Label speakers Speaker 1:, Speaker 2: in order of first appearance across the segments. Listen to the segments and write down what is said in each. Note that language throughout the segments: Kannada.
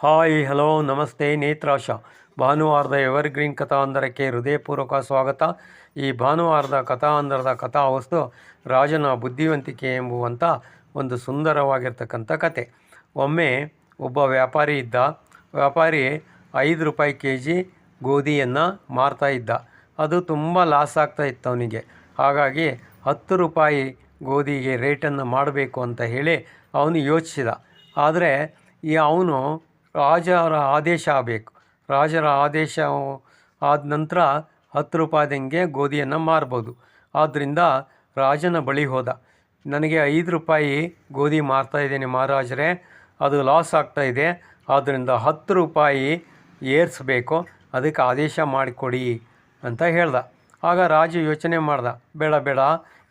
Speaker 1: ಹಾಯ್ ಹಲೋ ನಮಸ್ತೆ ನೇತ್ರಾಶ. ಭಾನುವಾರದ ಎವರ್ಗ್ರೀನ್ ಕಥಾಂಧರಕ್ಕೆ ಹೃದಯಪೂರ್ವಕ ಸ್ವಾಗತ. ಈ ಭಾನುವಾರದ ಕಥಾಂಧರದ ಕಥಾವಸ್ತು ರಾಜನ ಬುದ್ಧಿವಂತಿಕೆ ಎಂಬುವಂಥ ಒಂದು ಸುಂದರವಾಗಿರ್ತಕ್ಕಂಥ ಕತೆ. ಒಮ್ಮೆ ಒಬ್ಬ ವ್ಯಾಪಾರಿ ಇದ್ದ. ವ್ಯಾಪಾರಿ 5 ರೂಪಾಯಿ ಕೆಜಿ ಗೋಧಿಯನ್ನು ಮಾರ್ತಾ ಇದ್ದ. ಅದು ತುಂಬ ಲಾಸ್ ಆಗ್ತಾ ಇತ್ತು ಅವನಿಗೆ. ಹಾಗಾಗಿ 10 ರೂಪಾಯಿ ಗೋಧಿಗೆ ರೇಟನ್ನು ಮಾಡಬೇಕು ಅಂತ ಹೇಳಿ ಅವನು ಯೋಚಿಸಿದ. ಆದರೆ ಅವನು ರಾಜರ ಆದೇಶ ಆಗಬೇಕು. ರಾಜರ ಆದೇಶ ಆದ ನಂತರ 10 ರೂಪಾಯಿದಂಗೆ ಗೋಧಿಯನ್ನು ಮಾರ್ಬೋದು. ಆದ್ದರಿಂದ ರಾಜನ ಬಳಿ ಹೋದ. ನನಗೆ 5 ರೂಪಾಯಿ ಗೋಧಿ ಮಾರ್ತಾಯಿದ್ದೇನೆ ಮಹಾರಾಜರೇ, ಅದು ಲಾಸ್ ಆಗ್ತಾಯಿದೆ, ಆದ್ದರಿಂದ 10 ರೂಪಾಯಿ ಏರಿಸಬೇಕು, ಅದಕ್ಕೆ ಆದೇಶ ಮಾಡಿಕೊಡಿ ಅಂತ ಹೇಳ್ದ. ಆಗ ರಾಜ ಯೋಚನೆ ಮಾಡ್ದ, ಬೇಡ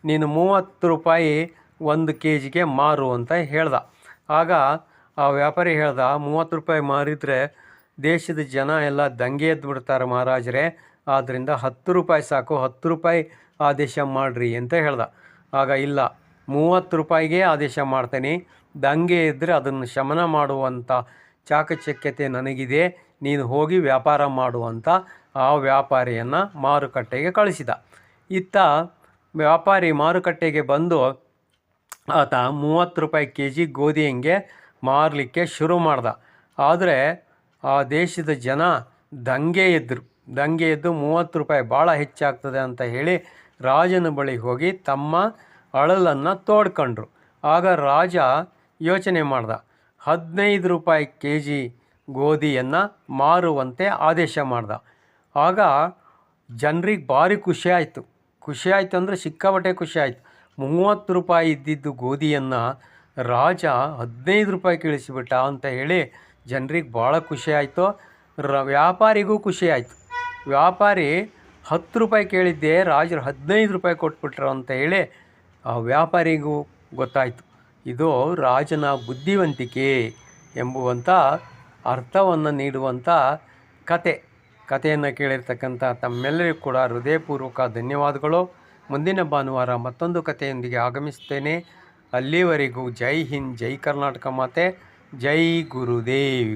Speaker 1: ನೀನು 30 ರೂಪಾಯಿ 1 ಕೆ ಜಿಗೆ ಮಾರು ಅಂತ ಹೇಳ್ದ. ಆಗ ಆ ವ್ಯಾಪಾರಿ ಹೇಳ್ದ, 30 ರೂಪಾಯಿ ಮಾರಿದರೆ ದೇಶದ ಜನ ಎಲ್ಲ ದಂಗೆ ಎದ್ದು ಬಿಡ್ತಾರೆ ಮಹಾರಾಜರೇ, ಆದ್ದರಿಂದ 10 ರೂಪಾಯಿ ಸಾಕು, 10 ರೂಪಾಯಿ ಆದೇಶ ಮಾಡಿರಿ ಅಂತ ಹೇಳ್ದ. ಆಗ ಇಲ್ಲ, 30 ರೂಪಾಯಿಗೆ ಆದೇಶ ಮಾಡ್ತೇನೆ, ದಂಗೆ ಇದ್ದರೆ ಅದನ್ನು ಶಮನ ಮಾಡುವಂಥ ಚಾಕಚಕ್ಯತೆ ನನಗಿದೆ, ನೀನು ಹೋಗಿ ವ್ಯಾಪಾರ ಮಾಡುವಂಥ ಆ ವ್ಯಾಪಾರಿಯನ್ನು ಮಾರುಕಟ್ಟೆಗೆ ಕಳಿಸಿದ. ಇತ್ತ ವ್ಯಾಪಾರಿ ಮಾರುಕಟ್ಟೆಗೆ ಬಂದು ಆತ 30 ರೂಪಾಯಿ ಕೆ ಜಿ ಗೋಧಿ ಹಂಗೆ ಮಾರಲಿಕ್ಕೆ ಶುರು ಮಾಡ್ದ. ಆದರೆ ಆ ದೇಶದ ಜನ ದಂಗೆ ಎದ್ದು 30 ರೂಪಾಯಿ ಭಾಳ ಹೆಚ್ಚಾಗ್ತದೆ ಅಂತ ಹೇಳಿ ರಾಜನ ಬಳಿ ಹೋಗಿ ತಮ್ಮ ಅಳಲನ್ನು ತೋಡ್ಕೊಂಡ್ರು. ಆಗ ರಾಜ ಯೋಚನೆ ಮಾಡ್ದ, 15 ರೂಪಾಯಿ ಕೆ ಜಿ ಗೋಧಿಯನ್ನು ಮಾರುವಂತೆ ಆದೇಶ ಮಾಡ್ದ. ಆಗ ಜನರಿಗೆ ಭಾರಿ ಖುಷಿ ಆಯಿತು ಅಂದರೆ ಸಿಕ್ಕಾಪಟ್ಟೆ ಖುಷಿ ಆಯಿತು. 30 ರೂಪಾಯಿ ಇದ್ದಿದ್ದು ಗೋಧಿಯನ್ನು ರಾಜ 15 ರೂಪಾಯಿ ಇಳಿಸಿಬಿಟ್ಟ ಅಂತ ಹೇಳಿ ಜನರಿಗೆ ಭಾಳ ಖುಷಿ ಆಯಿತು. ವ್ಯಾಪಾರಿಗೂ ಖುಷಿ ಆಯಿತು. ವ್ಯಾಪಾರಿ 10 ರೂಪಾಯಿ ಕೇಳಿದ್ದೆ ರಾಜರು 15 ರೂಪಾಯಿ ಕೊಟ್ಬಿಟ್ರು ಅಂತ ಹೇಳಿ ಆ ವ್ಯಾಪಾರಿಗೂ ಗೊತ್ತಾಯಿತು. ಇದು ರಾಜನ ಬುದ್ಧಿವಂತಿಕೆ ಎಂಬುವಂಥ ಅರ್ಥವನ್ನು ನೀಡುವಂಥ ಕಥೆಯನ್ನು ಕೇಳಿರ್ತಕ್ಕಂಥ ತಮ್ಮೆಲ್ಲರಿಗೂ ಕೂಡ ಹೃದಯಪೂರ್ವಕ ಧನ್ಯವಾದಗಳು. ಮುಂದಿನ ಭಾನುವಾರ ಮತ್ತೊಂದು ಕಥೆಯೊಂದಿಗೆ ಆಗಮಿಸ್ತೇನೆ. ಅಲ್ಲಿವರೆಗೂ ಜೈ ಹಿಂದ್, ಜೈ ಕರ್ನಾಟಕ ಮಾತೆ, ಜೈ ಗುರುದೇವ್.